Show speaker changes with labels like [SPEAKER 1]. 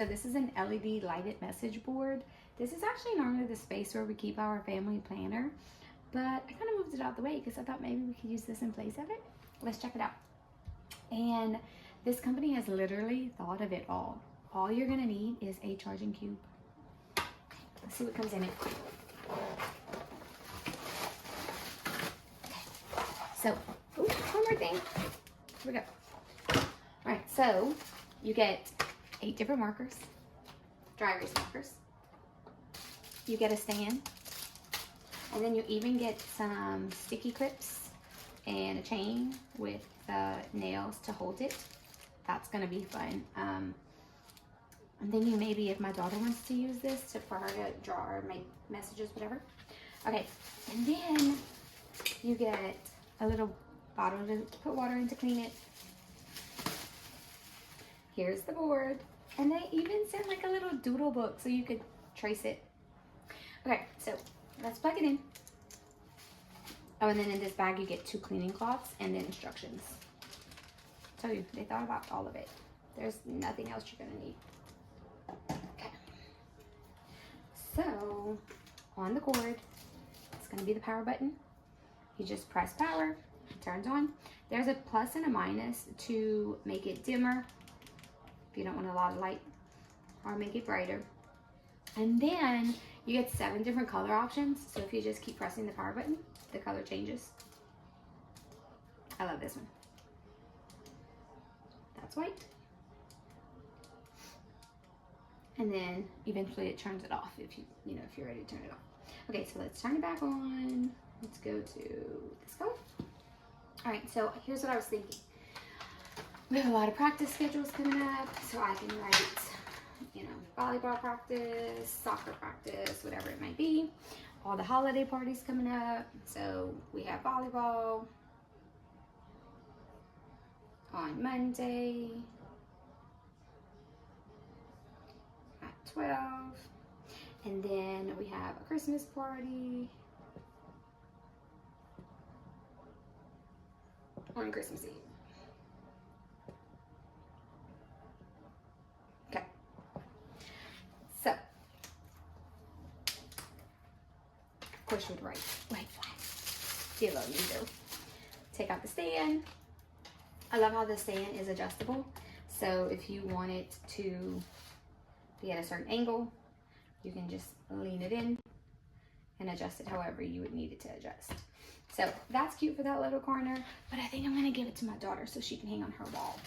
[SPEAKER 1] So this is an LED lighted message board. This is actually normally the space where we keep our family planner, but I kind of moved it out the way because I thought maybe we could use this in place of it. Let's check it out. And this company has literally thought of it all. All you're gonna need is a charging cube. Let's see what comes in it. So, one more thing. Here we go. All right, so you get 8 different markers, dry erase markers. You get a stand, and then you even get some sticky clips and a chain with nails to hold it. That's gonna be fun. I'm thinking maybe if my daughter wants to use this for her to draw or make messages, whatever. Okay, and then you get a little bottle to put water in to clean it. Here's the board, and they even sent like a little doodle book so you could trace it. Okay, so let's plug it in. Oh, and then in this bag you get 2 cleaning cloths and then instructions. I tell you, they thought about all of it. There's nothing else you're gonna need. Okay. So on the cord, it's gonna be the power button. You just press power, it turns on. There's a plus and a minus to make it dimmer if you don't want a lot of light, or make it brighter. And then you get 7 different color options. So if you just keep pressing the power button, the color changes. I love this one. That's white. And then eventually it turns it off if if you're ready to turn it off. Okay, so let's turn it back on. Let's go to this color. All right, so here's what I was thinking. We have a lot of practice schedules coming up, so I can write, volleyball practice, soccer practice, whatever it might be. All the holiday parties coming up, so we have volleyball on Monday at 12, and then we have a Christmas party on Christmas Eve. Okay. So, of course you would write white flag. Yellow needle. Take out the stand. I love how the stand is adjustable. So if you want it to be at a certain angle, you can just lean it in and adjust it however you would need it to adjust. So that's cute for that little corner, but I think I'm gonna give it to my daughter so she can hang on her wall.